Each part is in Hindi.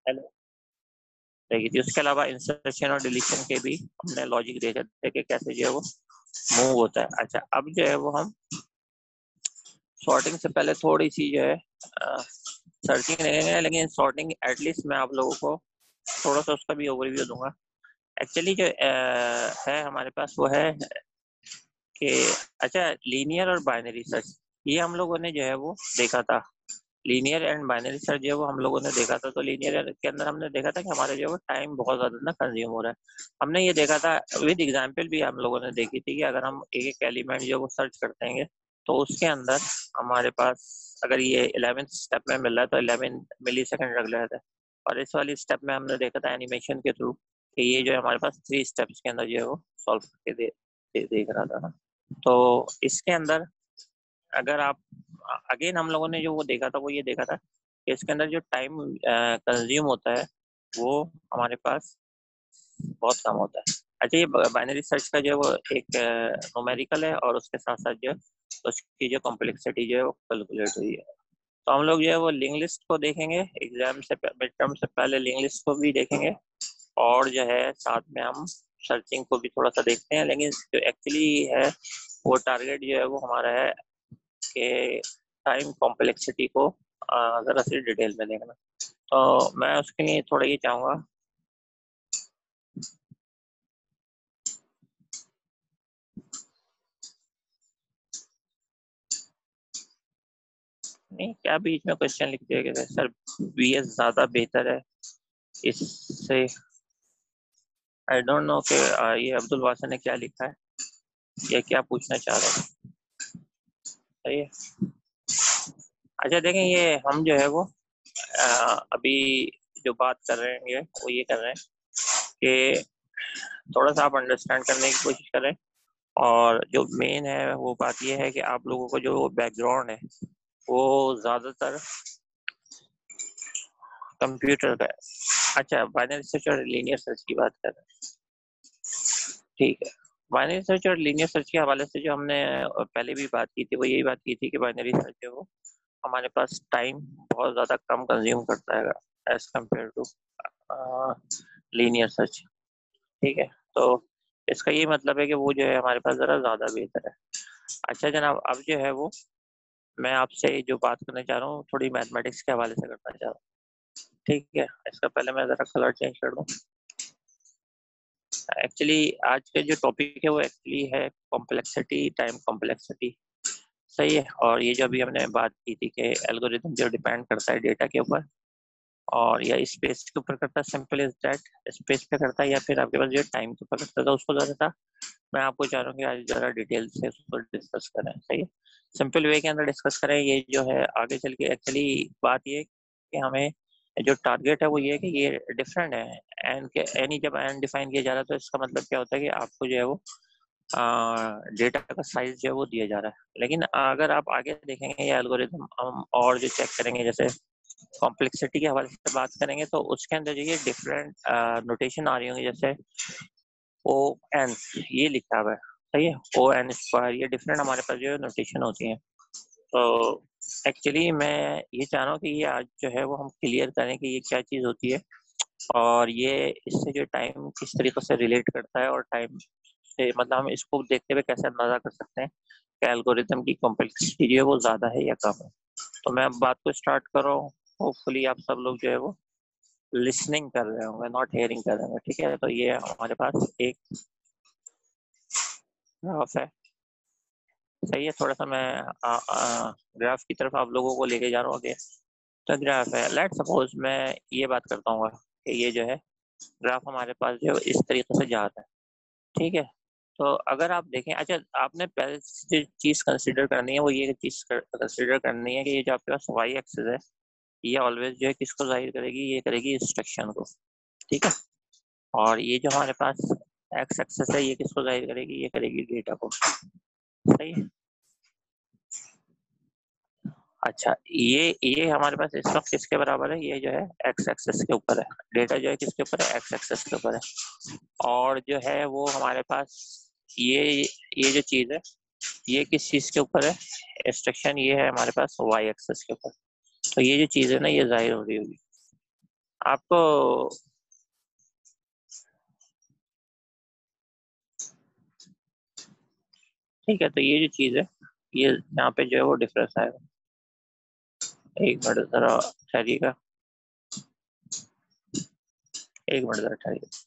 हेलो, देखी थी। उसके अलावा इंसर्शन और डिलीशन के भी हमने लॉजिक देखे थे कि कैसे जो है वो मूव होता है। अच्छा, अब जो है वो हम सॉर्टिंग से पहले थोड़ी सी जो है सर्चिंग देखेंगे, लेकिन सॉर्टिंग एटलीस्ट मैं आप लोगों को थोड़ा सा उसका भी ओवरव्यू दूंगा। एक्चुअली जो है हमारे पास वो है कि अच्छा, लीनियर और बाइनरी सर्च ये हम लोगों ने जो है वो देखा था। लीनियर एंड बाइनरी सर्च जो है वो हम लोगों ने देखा था। तो लीनियर के अंदर हमने देखा था कि हमारे जो है वो टाइम बहुत ज्यादा ना कंज्यूम हो रहा है। हमने ये देखा था, विद एग्जांपल भी हम लोगों ने देखी थी कि अगर हम एक एक एलिमेंट जो वो सर्च करते हैं तो उसके अंदर हमारे पास अगर ये 11th स्टेप में मिल रहा है तो 11 मिली सेकेंड लग रहा था। और इस वाली स्टेप में हमने देखा था एनिमेशन के थ्रू कि ये जो है हमारे पास 3 स्टेप्स के अंदर जो है वो सॉल्व करके देख रहा था ना। तो इसके अंदर अगर आप अगेन हम लोगों ने जो वो देखा था वो ये देखा था कि इसके अंदर जो टाइम कंज्यूम होता है वो हमारे पास बहुत कम होता है। अच्छा, ये बाइनरी सर्च का जो है वो एक न्यूमेरिकल है और उसके साथ साथ जो है उसकी जो कॉम्प्लेक्सिटी जो है वो कैलकुलेट हुई है। तो हम लोग जो है वो लिंक लिस्ट को देखेंगे, एग्जाम से मिड टर्म से पहले लिंक लिस्ट को भी देखेंगे और जो है साथ में हम सर्चिंग को भी थोड़ा सा देखते हैं। लेकिन जो एक्चुअली है वो टारगेट जो है वो हमारा है कि टाइम कॉम्प्लेक्सिटी को ज़रा सी डिटेल में देखना। तो मैं उसके लिए थोड़ा ये चाहूँगा, नहीं क्या बीच में क्वेश्चन लिख दिया गया सर, बीएस ज़्यादा बेहतर है इससे। आई डोंट नो कि ये अब्दुल वासन ने क्या लिखा है या क्या पूछना चाह रहे हैं। सही है। अच्छा देखें, ये हम जो है वो अभी जो बात कर रहे हैं वो ये कर रहे हैं कि थोड़ा सा आप अंडरस्टैंड करने की कोशिश करें। और जो मेन है वो बात ये है कि आप लोगों को जो बैकग्राउंड है वो ज़्यादातर कंप्यूटर का है। अच्छा, बाइनरी सर्च और लीनियर सर्च की बात कर रहे हैं, ठीक है। बाइनरी सर्च और लीनियर सर्च के हवाले से जो हमने पहले भी बात की थी वो यही बात की थी कि बाइनरी सर्च है वो हमारे पास टाइम बहुत ज़्यादा कम कंज्यूम करता है as compare to linear search, ठीक है। तो इसका ये मतलब है कि वो जो है हमारे पास ज़रा ज़्यादा बेहतर है। अच्छा जनाब, अब जो है वो मैं आपसे जो बात करना चाह रहा हूँ थोड़ी मैथमेटिक्स के हवाले से करना चाह रहा हूँ, ठीक है। इसका पहले मैं ज़रा कलर चेंज कर दूँ। एक्चुअली आज का जो टॉपिक है वो एक्चुअली है कॉम्प्लेक्सिटी, टाइम कॉम्प्लेक्सिटी, सही है। और ये जो अभी हमने बात की थी कि एल्गोरिथम जो डिपेंड करता है डेटा के ऊपर और या स्पेस के ऊपर करता है, सिंपल इज दैट, स्पेस पे करता है या फिर आपके पास जो टाइम के ऊपर करता था उसको ज़रा था। मैं आपको चाह रहा हूँ कि आज ज़रा डिटेल से उसको डिस्कस करें, सही है। सिंपल वे के अंदर डिस्कस करें। ये जो है आगे चल के एक्चुअली बात ये है कि हमें जो टारगेट है वो ये है कि ये डिफरेंट है। एन के एनी जब एन डिफाइन किया जा रहा है तो इसका मतलब क्या होता है कि आपको जो है वो डेटा का साइज जो है वो दिया जा रहा है। लेकिन अगर आप आगे देखेंगे ये एल्गोरिथम हम और जो चेक करेंगे, जैसे कॉम्प्लेक्सिटी के हवाले से बात करेंगे तो उसके अंदर जो ये डिफरेंट नोटेशन आ रही होंगी, जैसे ओ एन ये लिखा हुआ है, सही है, ओ एन स्क्वायर, ये डिफरेंट हमारे पास जो है नोटेशन होती है। तो एक्चुअली मैं ये चाह रहा हूँ कि ये आज जो है वो हम क्लियर करें कि ये क्या चीज़ होती है और ये इससे जो टाइम किस तरीके से रिलेट करता है और टाइम से मतलब हम इसको देखते हुए कैसे अंदाजा कर सकते हैं कि एल्गोरिथम की कॉम्प्लेक्सिटी जो है वो ज़्यादा है या कम है। तो मैं अब बात को स्टार्ट कर रहा हूँ। होपफुली आप सब लोग जो है वो लिसनिंग कर रहे होंगे, नॉट हेयरिंग कर रहे होंगे, ठीक है। तो ये हमारे पास एक ग्राफ है, सही है। थोड़ा सा मैं ग्राफ की तरफ आप लोगों को लेके जा रहा हूँ आगे। तो ग्राफ है, लेट सपोज मैं ये बात करता हूँ कि ये जो है ग्राफ हमारे पास जो है इस तरीके से जा रहा है, ठीक है। तो अगर आप देखें, अच्छा आपने पहले जो चीज़ कंसिडर करनी है वो ये चीज़ कंसिडर करनी है कि ये जो आपके पास वाई एक्सिस है ये ऑलवेज जो है किसको जाहिर करेगी, ये करेगी इंस्ट्रक्शन को, ठीक है। और ये जो हमारे पास एक्स एक्सिस है ये किसको जाहिर करेगी, ये करेगी डेटा को, सही है। अच्छा, ये हमारे पास इस वक्त किसके बराबर है, ये जो है एक्स एक्सिस के ऊपर है, डेटा जो है किसके ऊपर है, एक्स एक्सिस के ऊपर है। और जो है वो हमारे पास ये जो चीज़ है ये किस चीज़ के ऊपर है, इंस्ट्रक्शन, ये है हमारे पास वाई एक्सिस के ऊपर। तो ये जो चीज़ है ना ये जाहिर हो रही होगी, आपको ठीक है, तो ये जो चीज़ है, ये यहाँ पे जो है वो डिफरेंस आएगा। एक मिनट जरा ठहरिएगा, एक मिनट जरा ठहरिएगा।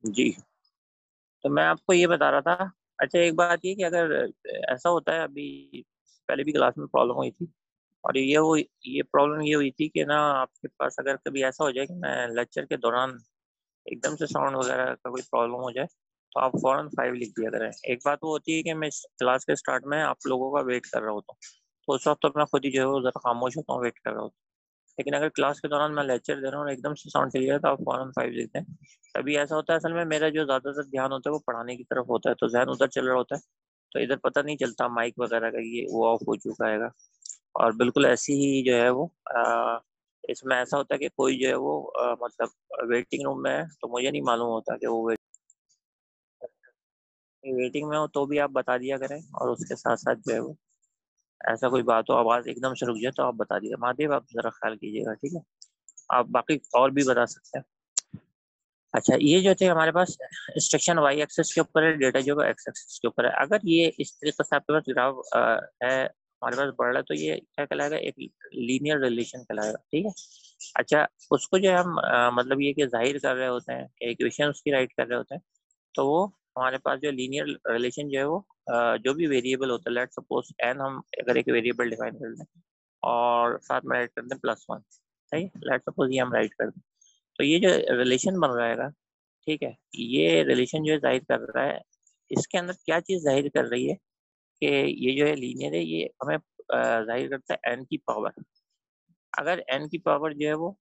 जी, तो मैं आपको ये बता रहा था। अच्छा, एक बात ये कि अगर ऐसा होता है, अभी पहले भी क्लास में प्रॉब्लम हुई थी, और ये प्रॉब्लम ये हुई थी कि ना, आपके पास अगर कभी ऐसा हो जाए कि मैं लेक्चर के दौरान एकदम से साउंड वगैरह का कोई प्रॉब्लम हो जाए, तो आप फौरन 5 लिख दिया करें। एक बात वो होती है कि मैं क्लास के स्टार्ट में आप लोगों का वेट कर रहा होता हूँ, तो उस वक्त तो मैं खुद ही जो है वो ज़रा खामोश होता हूँ, वेट कर रहा होता हूँ। लेकिन अगर क्लास के दौरान मैं लेक्चर दे रहा हूँ और एकदम से साउंड चली जाए, तो आप फौरन 5 लिखते हैं। तभी ऐसा होता है, असल में मेरा जो ज़्यादातर ध्यान होता है वो पढ़ाने की तरफ होता है, तो जहन उधर चल रहा होता है, तो इधर पता नहीं चलता माइक वगैरह का ये वो ऑफ हो चुका है। और बिल्कुल ऐसी ही जो है वो इसमें ऐसा होता है कि कोई जो है वो मतलब वेटिंग रूम में है, तो मुझे नहीं मालूम होता कि वो वेटिंग में हो, तो भी आप बता दिया करें। और उसके साथ साथ जो है वो ऐसा कोई बात हो, आवाज़ एकदम से रुक जाए, तो आप बता दिए। महादेव, आप जरा ख्याल कीजिएगा, ठीक है। आप बाकी और भी बता सकते हैं। अच्छा, ये जो थे हमारे पास इंस्ट्रक्शन वाई एक्सेस के ऊपर है, डेटा जो एक्स एक्सेस के ऊपर है। अगर ये इस तरीके से आपके पास ग्राफ है, हमारे पास बढ़ रहा है, तो ये क्या कहलाएगा? एक लीनियर रिलेशन कहलाएगा, ठीक है। अच्छा, उसको जो हम मतलब ये कि जाहिर कर रहे होते हैं, इक्वेशन उसकी राइट कर रहे होते हैं, तो वो हमारे पास जो लीनियर रिलेशन जो है वो जो भी वेरिएबल होता है, लेट सपोज एन, हम अगर एक वेरिएबल डिफाइन कर दें और साथ में राइट कर दें +1, सही। लेट सपोज ये हम राइट कर दें, तो ये जो रिलेशन बन रहा है, ठीक है, ये रिलेशन जो है जाहिर कर रहा है, इसके अंदर क्या चीज़ जाहिर कर रही है कि ये जो है लीनियर है, ये हमें जाहिर करता है एन की पावर। अगर एन की पावर जो है वो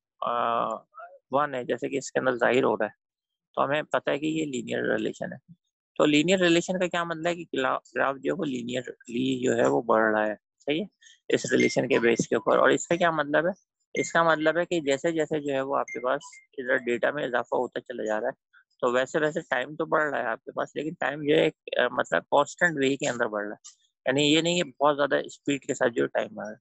1 है, जैसे कि इसके अंदर जाहिर हो रहा है, तो हमें पता है कि ये लीनियर रिलेशन है। तो लीनियर रिलेशन का क्या मतलब है कि ग्राफ जो है वो लीनियरली जो है वो बढ़ रहा है, सही है, इस रिलेशन के बेस के ऊपर। और इसका क्या मतलब है? इसका मतलब है कि जैसे जैसे जो है वो आपके पास इधर डेटा में इजाफा होता चला जा रहा है, तो वैसे वैसे टाइम तो बढ़ रहा है आपके पास, लेकिन टाइम जो है एक मतलब कॉन्स्टेंट वे के अंदर बढ़ रहा है। यानी ये नहीं है बहुत ज्यादा स्पीड के साथ जो टाइम बढ़ रहा है।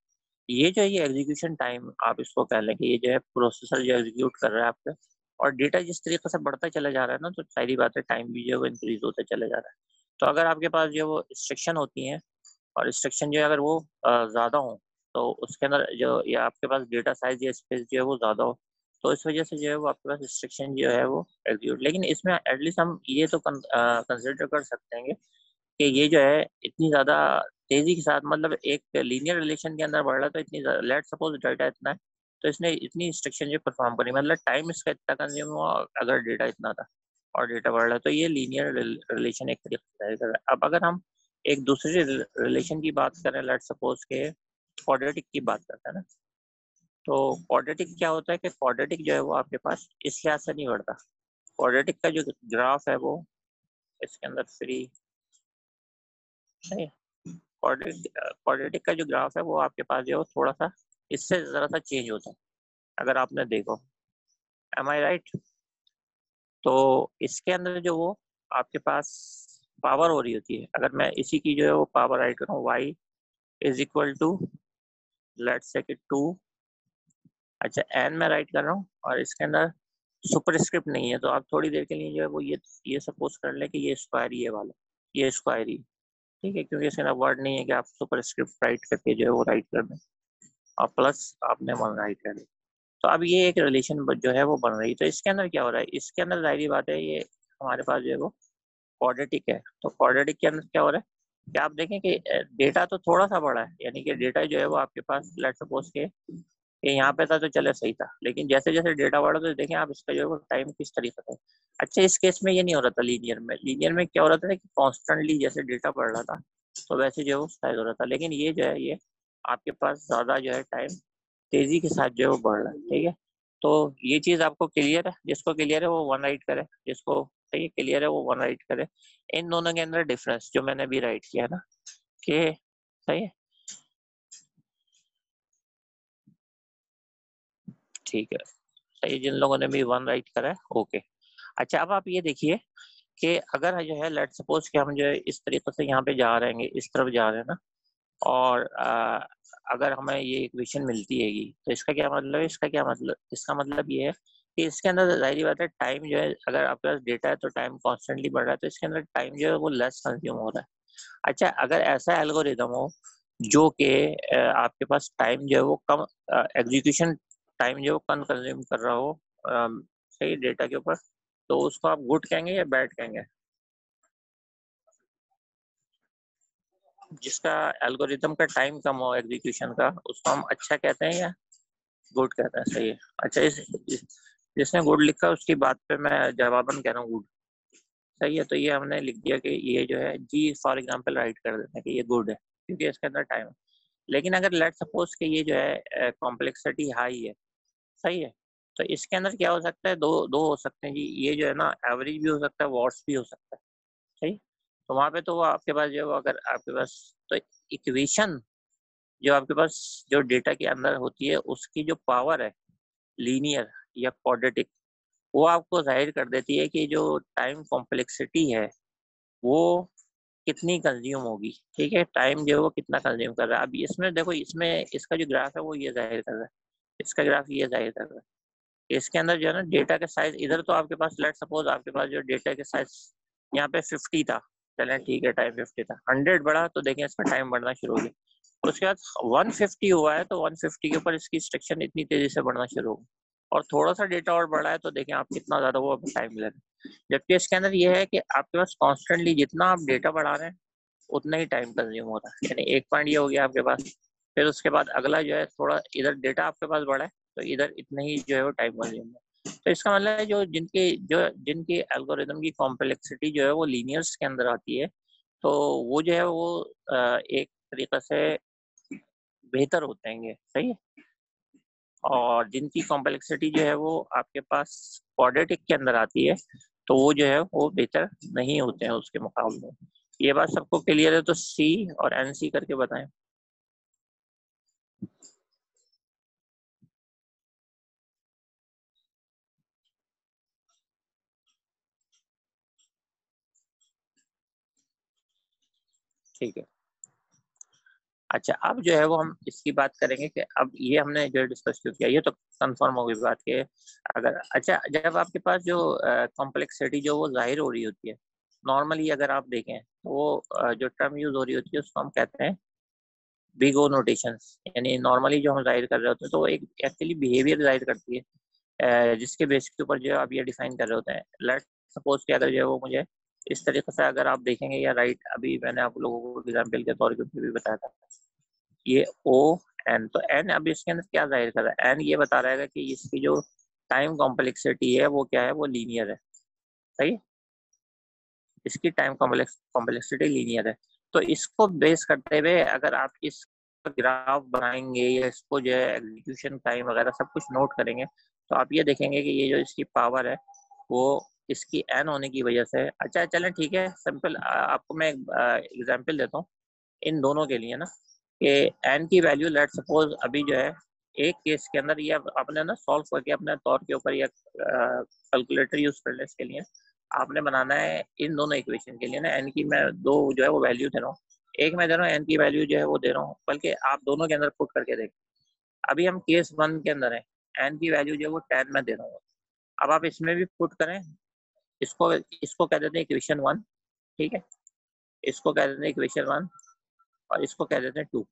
ये जो है ये एग्जीक्यूशन टाइम आप इसको कह लें कि ये जो है प्रोसेसर जो एग्जीक्यूट कर रहा है आपका। और डेटा जिस तरीके से बढ़ता चला जा रहा है ना, तो सारी बात है, टाइम भी जो है वो इंक्रीज होता चला जा रहा है। तो अगर आपके पास जो है वो इंस्ट्रक्शन होती हैं, और इंस्ट्रक्शन जो है अगर वो ज़्यादा हो, तो उसके अंदर जो या आपके पास डेटा साइज या स्पेस जो है वो ज़्यादा हो, तो इस वजह से जो है वो आपके पास इंस्ट्रक्शन जो है वो एग्जीक्यूट। लेकिन इसमें एटलीस्ट हम ये तो कंसिडर कर सकते हैं कि ये जो है इतनी ज़्यादा तेज़ी के साथ, मतलब एक लीनियर रिलेशन के अंदर बढ़ रहा है, तो इतनी लेट सपोज डाटा इतना है, तो इसने इतनी इंस्ट्रक्शन जो परफॉर्म करी, मतलब टाइम इसका इतना कंज्यूम हुआ, अगर डेटा इतना था और डेटा बढ़ रहा है, तो ये लीनियर रिलेशन एक तरीके से कर रहा है। अब अगर हम एक दूसरे रिलेशन की बात करें, लेट सपोज के क्वाड्रेटिक की बात करते हैं ना, तो क्वाड्रेटिक क्या होता है कि क्वाड्रेटिक जो है वो आपके पास इस लिहाज से नहीं बढ़ता। क्वाड्रेटिक का जो ग्राफ है वो इसके अंदर फ्री है। क्वाड्रेटिक का जो ग्राफ है वो आपके पास जो है वो थोड़ा सा इससे जरा सा चेंज होता है, अगर आपने देखो। एम आई राइट? तो इसके अंदर जो वो आपके पास पावर हो रही होती है, अगर मैं इसी की जो है वो पावर राइट करूँ, y is equal to let's say 2, अच्छा एन में राइट कर रहा हूँ, और इसके अंदर सुपरस्क्रिप्ट नहीं है, तो आप थोड़ी देर के लिए जो है वो ये सपोज कर ले कि ये स्क्वायर ही है वाला, ये स्क्वायर ही, ठीक है, क्योंकि इसके अंदर वर्ड नहीं है कि आप सुपरस्क्रिप्ट राइट करके जो है वो राइट कर दें, और प्लस आपने वन राइट कर दिया। तो अब ये एक रिलेशन जो है वो बन रही है। तो इसके अंदर क्या हो रहा है? इसके अंदर जाहिर बात है, ये हमारे पास जो है वो क्वाड्रेटिक है। तो क्वाड्रेटिक के अंदर क्या हो रहा है कि आप देखें कि डेटा तो थोड़ा सा बड़ा है, यानी कि डेटा जो है वो आपके पास लेट सपोज के कि यहाँ पे था तो चले सही था, लेकिन जैसे जैसे डेटा बढ़ा तो देखें आप इसका जो है वो टाइम किस तरीके से। अच्छा, इस केस में ये नहीं हो रहा था लीनियर में। लीनियर में क्या हो रहा था कि कॉन्स्टेंटली जैसे डेटा बढ़ रहा था तो वैसे जो है वो साइज हो रहा था, लेकिन ये जो है ये आपके पास ज्यादा जो है टाइम तेजी के साथ जो है वो बढ़ रहा है। ठीक है, तो ये चीज आपको क्लियर है? जिसको क्लियर है वो वन राइट करे, जिसको सही क्लियर है वो वन राइट करे। इन दोनों के अंदर डिफरेंस जो मैंने अभी राइट किया है ना, कि सही है, ठीक है, सही। जिन लोगों ने भी वन राइट करा है, ओके। अच्छा, अब आप ये देखिए कि अगर जो है लेट सपोज कि हम जो है इस तरीके से यहाँ पे जा रहे हैं, इस तरफ जा रहे हैं ना, और अगर हमें ये इक्वेशन मिलती हैगी तो इसका क्या मतलब है? इसका क्या मतलब, इसका मतलब ये है कि इसके अंदर जाहिर बात है टाइम जो है, अगर आपके पास डेटा है तो टाइम कॉन्स्टेंटली बढ़ रहा है, तो इसके अंदर टाइम जो है वो लेस कंज्यूम हो रहा है। अच्छा, अगर ऐसा एल्गोरिदम हो जो कि आपके पास टाइम जो है वो कम, एग्जीक्यूशन टाइम जो है वो कम कंज्यूम कर रहा हो सही डेटा के ऊपर, तो उसको आप गुड कहेंगे या बैड कहेंगे? जिसका एल्गोरिदम का टाइम कम हो एग्जीक्यूशन का, उसको हम अच्छा कहते हैं या गुड कहते हैं? सही है। अच्छा, जिसने गुड लिखा उसकी बात पे मैं जवाबन कह रहा हूँ गुड। सही है, तो ये हमने लिख दिया कि ये जो है जी फॉर एग्जांपल राइट कर देते हैं कि ये गुड है क्योंकि इसके अंदर टाइम है। लेकिन अगर लेट सपोज कि ये जो है कॉम्प्लेक्सिटी हाई है, सही है, तो इसके अंदर क्या हो सकता है? दो दो हो सकते हैं जी। ये जो है ना एवरेज भी हो सकता है, वॉट्स भी हो सकता है। सही, तो वहां पे तो वो आपके पास जो है वो अगर आपके पास तो इक्वेशन जो आपके पास जो डेटा के अंदर होती है उसकी जो पावर है लीनियर या क्वाड्रेटिक, वो आपको जाहिर कर देती है कि जो टाइम कॉम्प्लेक्सिटी है वो कितनी कंज्यूम होगी। ठीक है, टाइम जो है वो कितना कंज्यूम कर रहा है। अब इसमें देखो, इसमें इसका जो ग्राफ है वो ये जाहिर कर रहा है, इसका ग्राफ ये जाहिर कर रहा है। इसके अंदर जो है ना डेटा का साइज, इधर तो आपके पास लेट सपोज आपके पास जो डेटा का साइज यहाँ पे 50 था, चलें ठीक है, टाइम 50 था, 100 बढ़ा तो देखें इसका टाइम बढ़ना शुरू हो गया। उसके बाद 150 हुआ है तो 150 के ऊपर इसकी इंस्ट्रक्शन इतनी तेजी से बढ़ना शुरू हो, और थोड़ा सा डेटा और बढ़ा है तो देखें आप कितना ज्यादा वो टाइम ले रहे हैं। जबकि इसके अंदर ये है कि आपके पास कॉन्स्टेंटली जितना आप डेटा बढ़ा रहे हैं उतना ही टाइम कंज्यूम हो रहा है। यानी एक पॉइंट ये हो गया आपके पास, फिर उसके बाद अगला जो है थोड़ा इधर डेटा आपके पास बढ़ा है तो इधर इतना ही जो है वो टाइम कंज्यूम है। तो इसका मतलब है जिनकी एल्गोरिदम की कॉम्प्लेक्सिटी जो है वो लीनियर्स के अंदर आती है, तो वो जो है वो एक तरीके से बेहतर होते हैं, सही है। और जिनकी कॉम्प्लेक्सिटी जो है वो आपके पास क्वाड्रेटिक के अंदर आती है तो वो जो है वो बेहतर नहीं होते हैं उसके मुकाबले में। ये बात सबको क्लियर है? तो सी और एन सी करके बताएं। ठीक है। अच्छा, अब जो है वो हम इसकी बात करेंगे कि अब ये हमने जो डिस्कस किया ये तो कंफर्म हो गई बात के अगर, अच्छा, जब आपके पास जो कॉम्प्लेक्सिटी जो वो जाहिर हो रही होती है, नॉर्मली अगर आप देखें तो वो जो टर्म यूज हो रही होती है उसको हम कहते हैं बिग ओ नोटेशंस। यानी नॉर्मली जो हम जाहिर कर रहे होते हैं तो वो एक एक्चुअली बिहेवियर जाहिर करती है जिसके बेस के ऊपर जो है आप ये डिफाइन कर रहे होते हैं। लेट सपोज कि अगर जो है वो मुझे इस तरीके से अगर आप देखेंगे या राइट, अभी मैंने आप लोगों को एग्जाम्पल के तौर पे भी बताया था ये ओ एन, तो एन अब इसके अंदर क्या जाहिर कर रहा है? एन ये बता रहा है कि इसकी जो टाइम कॉम्प्लेक्सिटी है वो क्या है, वो लीनियर है। सही, इसकी टाइम कॉम्प्लेक्सिटी लीनियर है। तो इसको बेस करते हुए अगर आप इस ग्राफ बनाएंगे या इसको जो है एग्जीक्यूशन टाइम वगैरह सब कुछ नोट करेंगे तो आप ये देखेंगे कि ये जो इसकी पावर है वो इसकी एन होने की वजह से। अच्छा चलें ठीक है, सिंपल आपको मैं एग्जाम्पल देता हूँ इन दोनों के लिए ना, कि एन की वैल्यू लेट सपोज अभी जो है एक केस के अंदर ये आपने ना सॉल्व करके अपने तौर के ऊपर या कैलकुलेटर यूज करने के लिए आपने बनाना है इन दोनों इक्वेशन के लिए ना, एन की मैं दो जो है वो वैल्यू दे रहा हूँ, एक मैं दे रहा हूँ एन की वैल्यू जो है वो दे रहा हूँ, बल्कि आप दोनों के अंदर पुट करके देखें। अभी हम केस 1 के अंदर है, एन की वैल्यू जो है वो 10 में दे रहा हूँ। अब आप इसमें भी पुट करें, इसको इसको कह देते हैं इक्वेशन 1, ठीक है, इसको कह देते हैं इक्वेशन 1 और इसको कह देते हैं 2।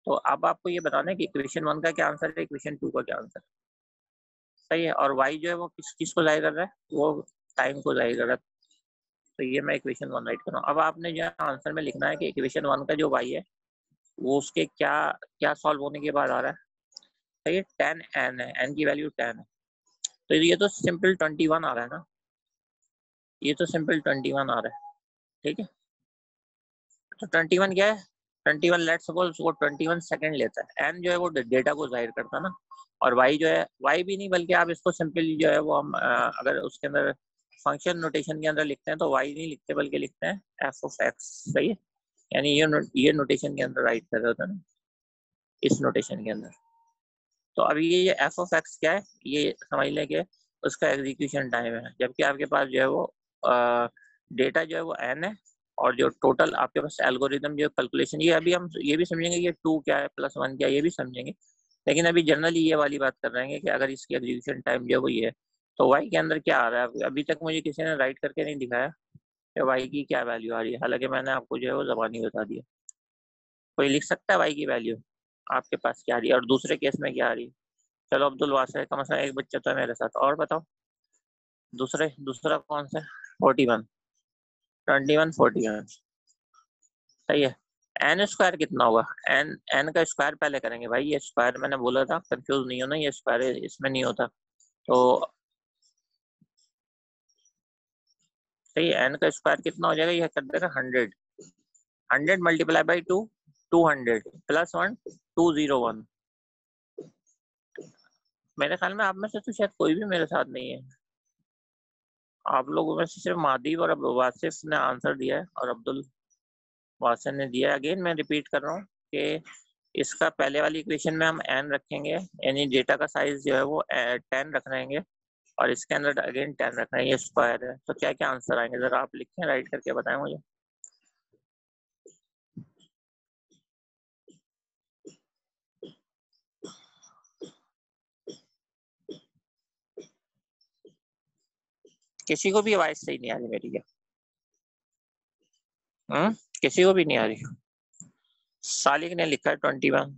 तो अब आपको ये बताना है कि इक्वेशन 1 का क्या आंसर है, इक्वेशन 2 का क्या आंसर है। सही है, और वाई जो है वो किस चीज को जाहिर कर रहा है, वो टाइम को जाहिर कर रहा है। तो ये मैं इक्वेशन 1 राइट कर रहा हूँ। अब आपने जो आंसर में लिखना है कि इक्वेशन 1 का जो y है वो उसके क्या क्या सॉल्व होने के बाद आ रहा है। तो ये 10n है, n की वैल्यू 10 है, तो ये तो सिंपल 21 आ रहा है ना, ये तो सिंपल 21 आ रहा है। ठीक है, तो 21 क्या है, 21 लेट्स सपोज वो 21 सेकंड लेता है। n जो है वो डेटा को जाहिर करता है ना, और y जो है, y भी नहीं बल्कि आप इसको सिंपली जो है वो हम अगर उसके अंदर फंक्शन नोटेशन के अंदर लिखते हैं तो y नहीं लिखते बल्कि लिखते हैं f of x। सही है, यानी ये नोटेशन के अंदर राइट कर रहे होता है ना, इस नोटेशन के अंदर। तो अभी ये f of x क्या है, ये समझ लें कि उसका एग्जीक्यूशन टाइम है, जबकि आपके पास जो है वो डेटा जो है वो n है, और जो टोटल आपके पास एल्गोरिदम जो कैलकुलेशन, ये अभी हम ये भी समझेंगे कि 2 क्या है प्लस 1 क्या है, ये भी समझेंगे। लेकिन अभी जनरली ये वाली बात कर रहे हैं कि अगर इसकी एग्जीक्यूशन टाइम जो है वो ये है, तो y के अंदर क्या आ रहा है, अभी तक मुझे किसी ने राइट करके नहीं दिखाया कि y की क्या वैल्यू आ रही है, हालांकि मैंने आपको जो है वो जबानी बता दिया। कोई लिख सकता है y की वैल्यू आपके पास क्या आ रही है और दूसरे केस में क्या आ रही है। चलो अब्दुल वासे, कम से कम एक बच्चा तो है मेरे साथ, और बताओ दूसरा कौन सा, 41, 21, 41। सही है। एन स्क्वायर कितना होगा, एन का स्क्वायर पहले करेंगे भाई, ये स्क्वायर मैंने बोला था, कंफ्यूज नहीं होना, ये स्क्वायर इसमें नहीं होता। तो सही है, एन का स्क्वायर कितना हो जाएगा, ये कर देगा 100, 100 मल्टीप्लाई बाई 2, 200 प्लस 1, 201। मेरे ख्याल में आप में से तो शायद कोई भी मेरे साथ नहीं है, आप लोगों में से सिर्फ मादीब और वासिफ ने आंसर दिया है और अब्दुल वासन ने दिया है। अगेन मैं रिपीट कर रहा हूँ कि इसका पहले वाली इक्वेशन में हम एन रखेंगे, यानी डेटा का साइज जो है वो 10 रख रहेंगे, और इसके अंदर अगेन 10 रखना है, ये स्क्वायर है। तो क्या क्या आंसर आएंगे जरा आप लिखें, राइट करके बताएं मुझे। किसी को भी आवाज सही नहीं आ रही मेरी क्या? किसी को भी नहीं आ रही? सालिक ने लिखा है 21,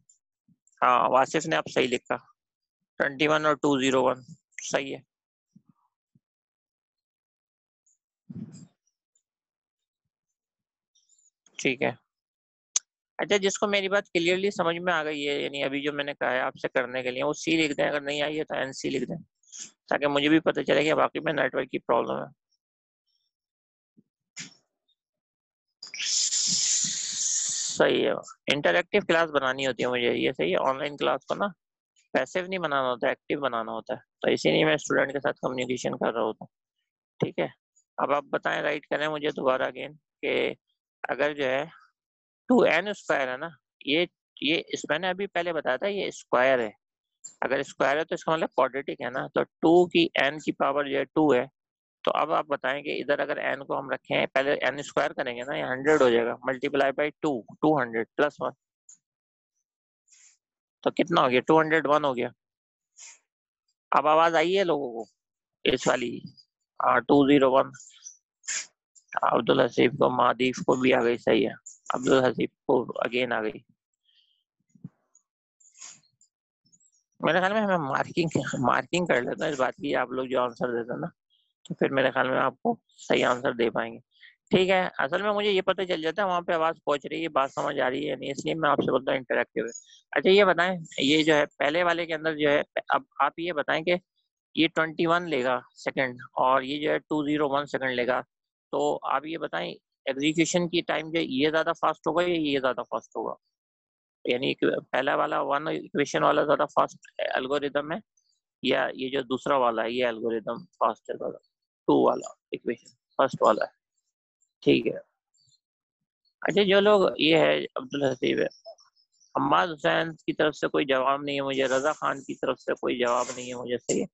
हाँ वासिफ ने आप सही लिखा, 21 और 201 सही है। ठीक है, अच्छा जिसको मेरी बात क्लियरली समझ में आ गई है, यानी अभी जो मैंने कहा है आपसे करने के लिए, वो सी लिख दें, अगर नहीं आई है तो एन सी लिख दें, ताकि मुझे भी पता चले कि बाकी में नेटवर्क की प्रॉब्लम है। सही है, इंटरएक्टिव क्लास बनानी होती है मुझे, ये सही है, ऑनलाइन क्लास को ना पैसिव नहीं बनाना होता, एक्टिव बनाना होता है, तो इसीलिए मैं स्टूडेंट के साथ कम्युनिकेशन कर रहा होता हूँ। ठीक है, अब आप बताएं, राइट करें मुझे दोबारा अगेन कि अगर जो है 2n स्क्वायर है ना, ये इस मैंने अभी पहले बताया था ये स्क्वायर है, अगर स्क्वायर है तो इसका मतलब क्वाड्रेटिक है ना, तो 2 की n की पावर जो है 2 है। तो अब आप बताएं कि इधर अगर n को हम रखें, पहले n स्क्वायर करेंगे ना, ये 100 हो जाएगा, मल्टीप्लाई बाई 2, 200 प्लस 1, तो कितना हो गया, 201 हो गया। अब आवाज आई है लोगों को इस वाली, 201। अब्दुल हसीब को, मादीफ को भी आ गई, सही है, अब्दुल हसीब को अगेन आ गई। मेरे ख्याल में हमें मार्किंग कर लेते हैं इस बात की, आप लोग जो आंसर देते हैं ना, तो फिर मेरे ख्याल में आपको सही आंसर दे पाएंगे। ठीक है, असल में मुझे ये पता चल जाता है वहाँ पे आवाज पहुंच रही है, बात समझ आ रही है नहीं, इसलिए मैं आपसे बोलता हूँ इंटरेक्टिव है। अच्छा ये बताएं, ये जो है पहले वाले के अंदर जो है, अब आप ये बताएं कि ये 21 लेगा सेकंड और ये जो है 201 सेकंड लेगा, तो आप ये बताएं एग्जीक्यूशन की टाइम जो ये ज्यादा फास्ट होगा या ये ज्यादा फास्ट होगा, यानी पहला वाला वन इक्वेशन वाला ज्यादा फास्ट एल्गोरिदम है, या ये जो दूसरा वाला है ये एल्गोरिदम फास्ट है ज्यादा, 2 वाला इक्वेशन फर्स्ट वाला है। ठीक है, अच्छा जो लोग ये है अब्दुल हसीब है, हम्माद हुसैन की तरफ से कोई जवाब नहीं है मुझे, रजा खान की तरफ से कोई जवाब नहीं है मुझे, सही है,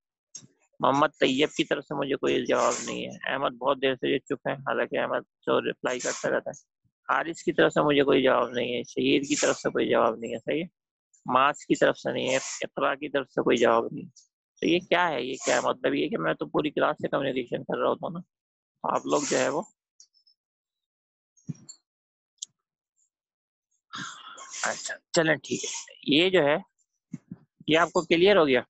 मोहम्मद तैयब की तरफ से मुझे कोई जवाब नहीं है, अहमद बहुत देर से ये चुप है, हालांकि अहमद जो रिप्लाई करता रहता है, हारिस की तरफ से मुझे कोई जवाब नहीं है, शहीद की तरफ से कोई जवाब नहीं है, सही है, मास की तरफ से नहीं है, इकरा की तरफ से कोई जवाब नहीं है। तो ये क्या है, ये क्या है, मतलब ये कि मैं तो पूरी क्लास से कम्युनिकेशन कर रहा होता हूँ ना, आप लोग जो है वो, अच्छा चलें ठीक है, ये जो है ये आपको क्लियर हो गया।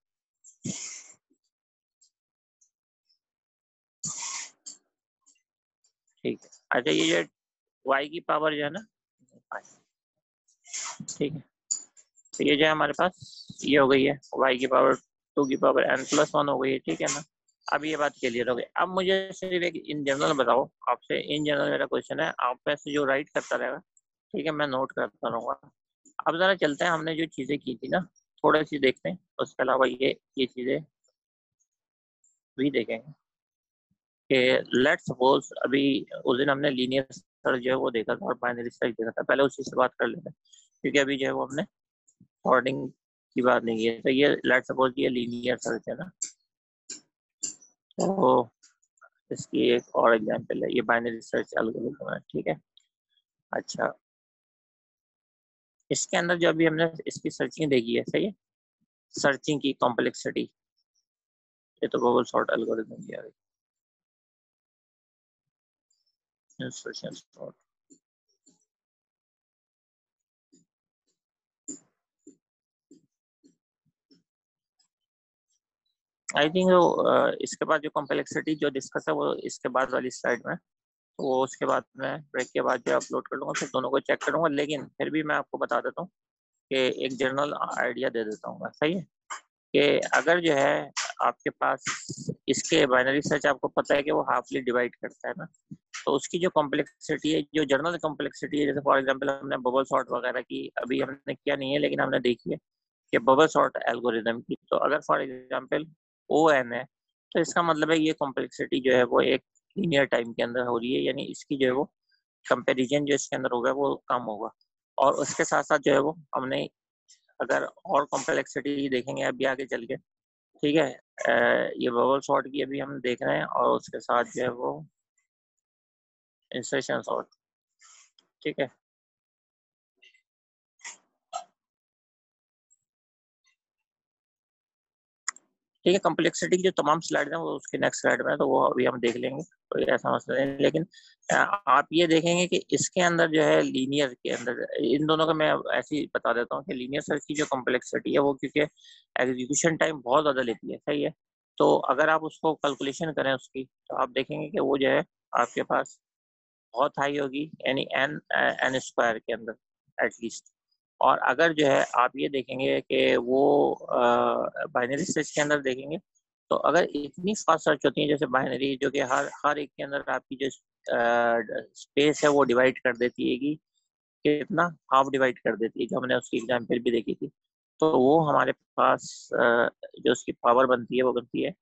ठीक है। अच्छा ये जो y की पावर जो है ना, ठीक है, तो ये जो है हमारे पास ये हो गई है y की पावर 2 की पावर n+1 हो गई है, ठीक है ना। अब ये बात क्लियर हो गई। अब मुझे सिर्फ एक इन जनरल बताओ, आपसे इन जनरल मेरा क्वेश्चन है, आप में से जो राइट करता रहेगा, ठीक है, मैं नोट करता रहूँगा। अब जरा चलते हैं, हमने जो चीज़ें की थी ना थोड़ा सी देखते हैं, उसके अलावा ये चीज़ें भी देखेंगे कि लेट्स सपोज अभी उस दिन हमने लीनियर सर्च जो है वो देखा था और बाइनरी सर्च देखा था, पहले उसी से बात कर लेते हैं क्योंकि अभी जो है वो हमने सॉर्टिंग की बात नहीं की है। तो ये लेट्स सपोज ये लीनियर सर्च है ना, तो इसकी एक और एग्जांपल है, ये बाइनरी सर्च एल्गोरिथम है, ठीक है। अच्छा इसके अंदर जो अभी हमने इसकी सर्चिंग देखी है, सही है, सर्चिंग की कॉम्प्लेक्सिटी, ये तो गूगल सॉर्ट एल्गोरिथम की आ गई, इंसर्शन सॉर्ट। आई थिंक इसके बाद जो कॉम्प्लेक्सिटी जो डिस्कस है वो इसके बाद वाली स्लाइड में, तो वो उसके बाद में ब्रेक के बाद जो अपलोड कर दूंगा, फिर दोनों को चेक करूंगा। लेकिन फिर भी मैं आपको बता देता हूँ कि एक जनरल आइडिया दे देता हूँ, सही है, कि अगर जो है आपके पास इसके बाइनरी सर्च आपको पता है कि वो हाफली डिवाइड करता है ना, तो उसकी जो कॉम्प्लेक्सिटी है, जो जनरल कॉम्प्लेक्सिटी है, जैसे फॉर एग्जांपल हमने बबल सॉर्ट वगैरह की अभी हमने किया नहीं है, लेकिन हमने देखी है कि बबल सॉर्ट एल्गोरिदम की, तो अगर फॉर एग्जांपल ओ एन है, तो इसका मतलब है ये कॉम्प्लेक्सिटी जो है वो एक लीनियर टाइम के अंदर हो रही है, यानी इसकी जो है वो कंपेरिजन जो इसके अंदर होगा वो कम होगा। और उसके साथ साथ जो है वो हमने अगर और कॉम्प्लेक्सिटी देखेंगे अभी आगे चल के, ठीक है, ये बबल सॉर्ट की अभी हम देख रहे हैं और उसके साथ जो है वो इंसर्शन सॉर्ट, ठीक है। ठीक है, कॉम्प्लेक्सिटी की जो तमाम स्लाइड हैं वो उसके नेक्स्ट स्लाइड में है, तो वो अभी हम देख लेंगे, तो ऐसा मसला नहीं। लेकिन आप ये देखेंगे कि इसके अंदर जो है लीनियर के अंदर इन दोनों का मैं ऐसे ही बता देता हूँ कि लीनियर सर्च की जो कॉम्प्लेक्सिटी है वो क्योंकि एग्जीक्यूशन टाइम बहुत ज़्यादा लेती है, सही है, तो अगर आप उसको कैलकुलेशन करें उसकी, तो आप देखेंगे कि वो जो है आपके पास बहुत हाई होगी, यानी एन एन स्क्वायर के अंदर एटलीस्ट। और अगर जो है आप ये देखेंगे कि वो बाइनरी सर्च के अंदर देखेंगे, तो अगर इतनी फास्ट सर्च होती है जैसे बाइनरी, जो कि हर हर एक के अंदर आपकी जो स्पेस है वो डिवाइड कर देती है कि कितना हाफ डिवाइड कर देती है, जो हमने उसकी एग्जाम्पल भी देखी थी, तो वो हमारे पास जो उसकी पावर बनती है वो बनती है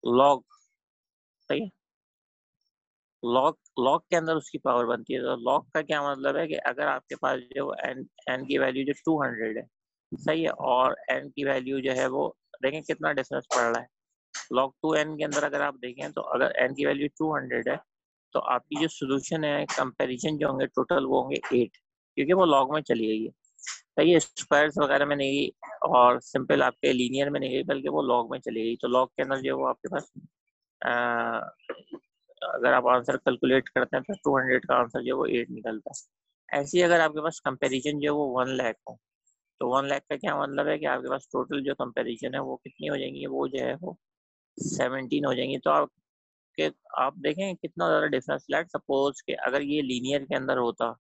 लॉग, सही है, लॉग लॉग के अंदर उसकी पावर बनती है। तो लॉग का क्या मतलब है कि अगर आपके पास जो एन एन की वैल्यू जो 200 है, सही है, और एन की वैल्यू जो है वो देखें कितना डिफरेंस पड़ रहा है, लॉग टू एन के अंदर अगर आप देखें तो अगर एन की वैल्यू 200 है, तो आपकी जो सोल्यूशन है कंपैरिजन जो होंगे टोटल वो होंगे 8, क्योंकि वो लॉग में चली गई है, सही है, स्क्वायर्स वगैरह में नहीं गई और सिंपल आपके लीनियर में नहीं गई, बल्कि वो लॉग में चली गई। तो लॉग के अंदर जो है वो आपके पास अगर आप आंसर कैलकुलेट करते हैं तो 200 का आंसर जो है वो 8 निकलता है। ऐसे ही अगर आपके पास कंपैरिजन जो है वो 1 लाख हो, तो 1 लाख का क्या मतलब है कि आपके पास टोटल जो कंपैरिजन है वो कितनी हो जाएंगी, वो जो है वो 17 हो जाएंगी। तो आप देखें कितना ज़्यादा डिफरेंस। लेट सपोज कि अगर ये लीनियर के अंदर होता,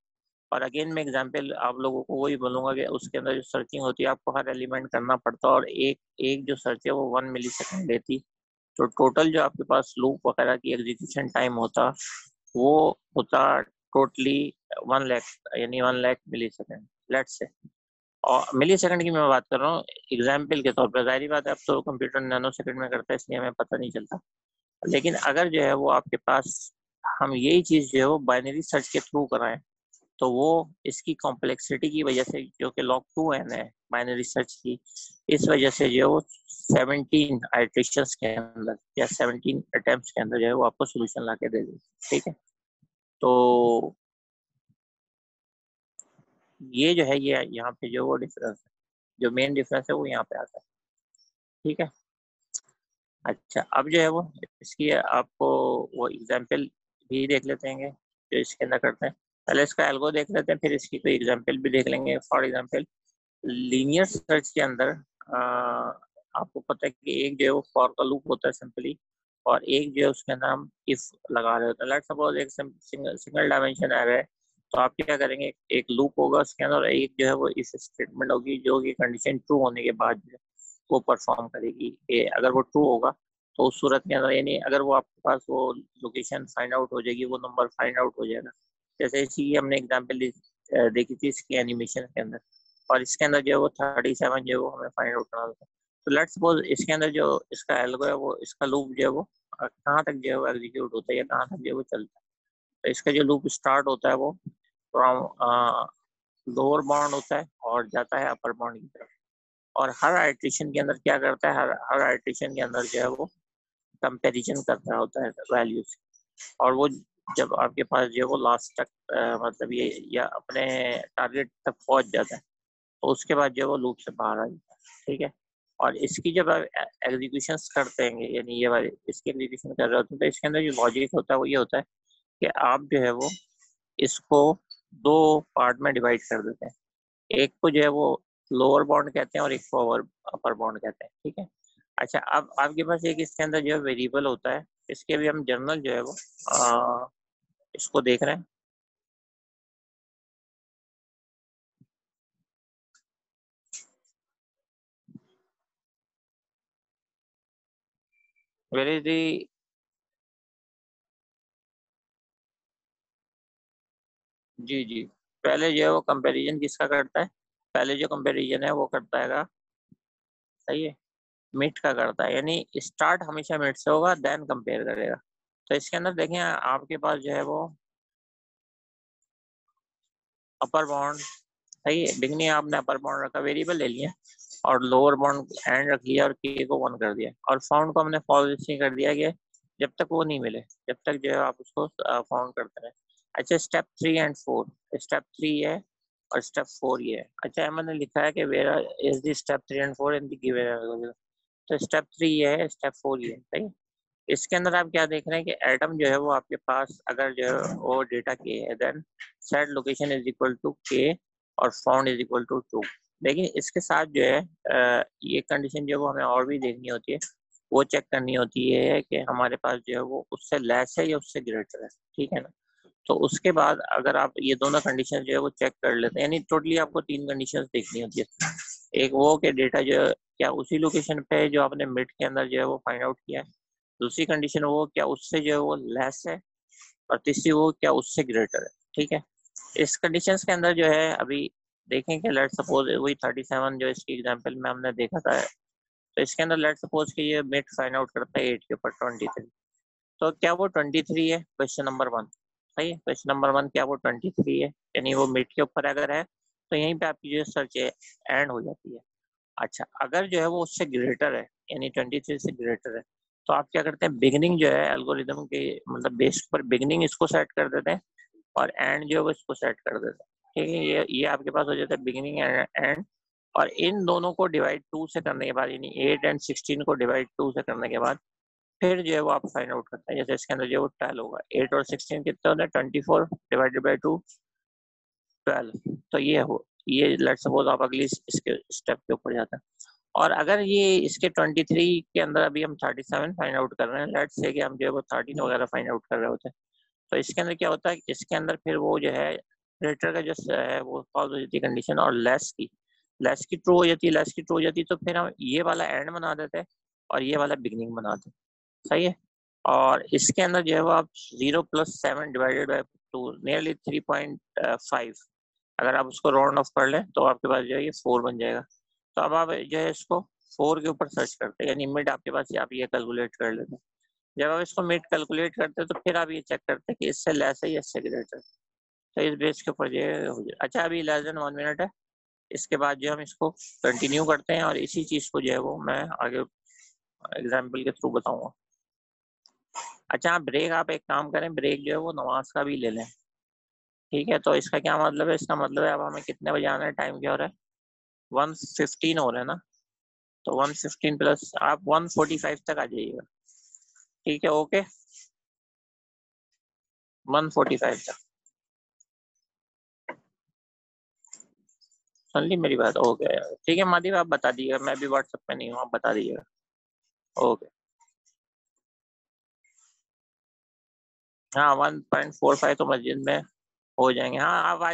और अगेन मैं एग्जांपल आप लोगों को वही बोलूंगा कि उसके अंदर जो सर्चिंग होती है आपको हर एलिमेंट करना पड़ता, और एक एक जो सर्च है वो 1 मिली सेकेंड लेती, तो टोटल जो आपके पास लूप वगैरह की एग्जीक्यूशन टाइम होता वो होता टोटली 1 लाख, यानी 1 लाख मिली सेकेंड लेट से। और मिली सेकंड की मैं बात कर रहा हूँ एग्जाम्पल के तौर पर, जाहिर बात है अब तो कंप्यूटर नैनो सेकंड में करता है इसलिए हमें पता नहीं चलता। लेकिन अगर जो है वो आपके पास हम यही चीज जो है वो बाइनरी सर्च के थ्रू कराएं, तो वो इसकी कॉम्प्लेक्सिटी की वजह से, जो कि लॉग टू एन है बाइनरी सर्च की, इस वजह से जो है वो 17 आइट्रेशंस के अंदर या 17 अटेम्प्ट्स के अंदर जो है वो आपको सोल्यूशन ला के दे देगी, ठीक है। तो ये जो है ये यहाँ पे जो वो डिफरेंस है, जो मेन डिफरेंस है वो यहाँ पे आता है, ठीक है। अच्छा अब जो है वो इसकी आपको वो एग्जाम्पल भी देख लेते हैं जो इसके अंदर करते हैं। पहले इसका एल्गो देख लेते हैं, फिर इसकी कोई एग्जाम्पल भी देख लेंगे। फॉर एग्जाम्पल लीनियर सर्च के अंदर आपको पता है कि एक जो है वो फॉर का लूप होता है सिंपली, और एक जो है उसके नाम इफ लगा रहे होते हैं। लेट्स सपोज एक सिंगल डायमेंशन एरे है, तो आप क्या करेंगे, एक लूप होगा उसके अंदर, और एक जो है वो इफ स्टेटमेंट होगी जो कि कंडीशन ट्रू होने के बाद जो है वो परफॉर्म करेगी कि अगर वो ट्रू होगा तो उस सूरत के अंदर, यानी अगर वो आपके पास वो लोकेशन फाइंड आउट हो जाएगी, वो नंबर फाइंड आउट हो जाएगा। जैसे इसी की हमने एग्जाम्पल देखी थी इसकी एनिमेशन के अंदर, और इसके अंदर जो है वो 37 जो है वो हमें फाइंड आउट करना था। तो लेट्स सपोज इसके अंदर जो इसका एल्गो है वो, इसका लूप जो है वो कहाँ तक जो है वो एग्जीक्यूट होता है या कहाँ तक जो है वो चलता है। तो इसका जो लूप स्टार्ट होता है वो फ्रॉम लोअर बाउंड होता है और जाता है अपर बाउंड की तरफ, और हर आइट्रेशन के अंदर क्या करता है, हर हर आइट्रेशन के अंदर जो है वो कंपैरिजन कर रहा होता है वैल्यूज, और वो जब आपके पास जो है वो लास्ट तक मतलब ये या अपने टारगेट तक पहुंच जाता है, तो उसके बाद जो है वो लूप से बाहर आ जाता है। ठीक है, और इसकी जब आप एग्जीक्यूशन करते हैं, यानी ये वाले इसकी एग्जीक्यूशन कर रहे होते हैं, तो इसके अंदर जो लॉजिक होता है वो ये होता है कि आप जो है वो इसको दो पार्ट में डिवाइड कर देते हैं। एक को जो है वो लोअर बाउंड कहते हैं और एक को अपर बाउंड कहते हैं। ठीक है, अच्छा अब आपके पास एक इसके अंदर जो है वेरिएबल होता है, इसके भी हम जर्नल जो है वो इसको देख रहे हैं। वेर इज दी, जी जी, पहले जो है वो कंपैरिजन किसका करता है, पहले जो कंपैरिजन है वो करता है, सही है, मिड का करता है, यानी स्टार्ट हमेशा मिड से होगा देन कंपेयर करेगा। तो इसके अंदर देखें आपके पास जो है वो अपर बाउंड, सही है, बिगनिंग आपने अपर बाउंड रखा, वेरिएबल ले लिया, और लोअर बाउंड एंड रख लिया और के को 1 कर दिया, और फाउंड को हमने फॉल्स इसलिए कर दिया कि जब तक वो नहीं मिले, जब तक जो है आप उसको फाउंड करते रहे। अच्छा स्टेप 3 एंड 4, स्टेप 3 है और स्टेप 4 ये है। अच्छा मैंने लिखा है कि where is the step 3 and 4 in the given algorithm, तो स्टेप 3 ये है, स्टेप 4 ये है, सही है। इसके अंदर आप क्या देख रहे हैं कि एटम जो है वो आपके पास अगर जो है वो डेटा के है, then set location is equal to k और found is equal to true. लेकिन इसके साथ जो है ये कंडीशन जो है वो हमें और भी देखनी होती है, वो चेक करनी होती है कि हमारे पास जो है वो उससे लेस है या उससे ग्रेटर है। ठीक है ना, तो उसके बाद अगर आप ये दोनों कंडीशन जो है वो चेक कर लेते हैं, यानी टोटली आपको 3 कंडीशन देखनी होती है। एक वो कि डेटा जो है क्या उसी लोकेशन पे है जो आपने मिड के अंदर जो है वो फाइंड आउट किया है, दूसरी कंडीशन वो क्या उससे जो है वो लेस है, और तीसरी वो क्या उससे ग्रेटर है। ठीक है, इस कंडीशंस के अंदर जो है अभी देखें कि लेट सपोज वही 37 जो इसकी एग्जांपल में हमने देखा था, तो इसके अंदर लेट सपोज कि ये मिड फाइंड आउट करता है 8 के ऊपर 23, तो क्या वो 23 है, क्वेश्चन नंबर 1, सही है, क्वेश्चन नंबर 1 क्या वो 23 है, यानी वो मिड के ऊपर अगर है तो यहीं पे आपकी जो सर्च है एंड हो जाती है। अच्छा अगर जो है वो उससे ग्रेटर है, यानी 23 से ग्रेटर है, तो आप क्या करते हैं, बिगिनिंग जो है एल्गोरिदम के मतलब बेस पर बिगिनिंग इसको सेट कर देते हैं, और एंड जो है वो इसको सेट कर देते हैं। ठीक है, ये आपके पास हो जाता है बिगिनिंग एंड एंड, और इन दोनों को डिवाइड 2 से करने के बाद, यानी 8 एंड 16 को डिवाइड 2 से करने के बाद फिर जो है वो आप फाइंड आउट करते हैं। जैसे इसके अंदर जो है वो 12 होगा, 8 और 16 कितने होते हैं, 24 डिवाइडेड बाई 2 12, तो ये लेट सपोज आप अगली इसके स्टेप के ऊपर जाते हैं। और अगर ये इसके 23 के अंदर अभी हम 37 फाइंड आउट कर रहे हैं, लेट्स से कि हम जो है वो 13 वगैरह फाइंड आउट कर रहे होते हैं, तो इसके अंदर क्या होता है, इसके अंदर फिर वो जो है ग्रेटर का जो है वो फॉल्स हो जाती है कंडीशन, और लेस की ट्रू हो जाती है, लेस की ट्रू हो जाती है, तो फिर हम ये वाला एंड बना देते हैं और ये वाला बिगनिंग बना देते हैं, सही है। और इसके अंदर जो है वो आप 0 + 7 डिवाइडेड बाई 2 नियरली 3.5, अगर आप उसको राउंड ऑफ कर लें तो आपके पास जो है ये 4 बन जाएगा। तो अब आप जो है इसको 4 के ऊपर सर्च करते हैं, यानी मिड आपके पास आप ये कैलकुलेट कर लेते हैं। जब आप इसको मिड कैलकुलेट करते हैं तो फिर आप ये चेक करते हैं कि इससे लेस है या इससे ग्रेटर है, तो इस बेस के ऊपर जो है हो जाए। अच्छा अभी लेस देन 1 मिनट है, इसके बाद जो हम इसको कंटिन्यू करते हैं और इसी चीज को जो है वो मैं आगे एग्जाम्पल के थ्रू बताऊंगा। अच्छा आप ब्रेक, आप एक काम करें, ब्रेक जो है वो नमाज का भी ले लें। ठीक है, तो इसका क्या मतलब है, इसका मतलब है अब हमें कितने बजे आना है, टाइम क्या हो रहा है, 1:15 हो रहा है ना, तो 1:15 प्लस आप 1:45 तक आ जाइएगा। ठीक है, ओके, 1:45 तक, सुन ली मेरी बात, ओके ठीक है मादी आप बता दीजिएगा, मैं भी व्हाट्सएप पे नहीं हूँ, आप बता दीजिएगा, ओके। हाँ 1.45 तो मस्जिद में हो जाएंगे। हाँ आप आ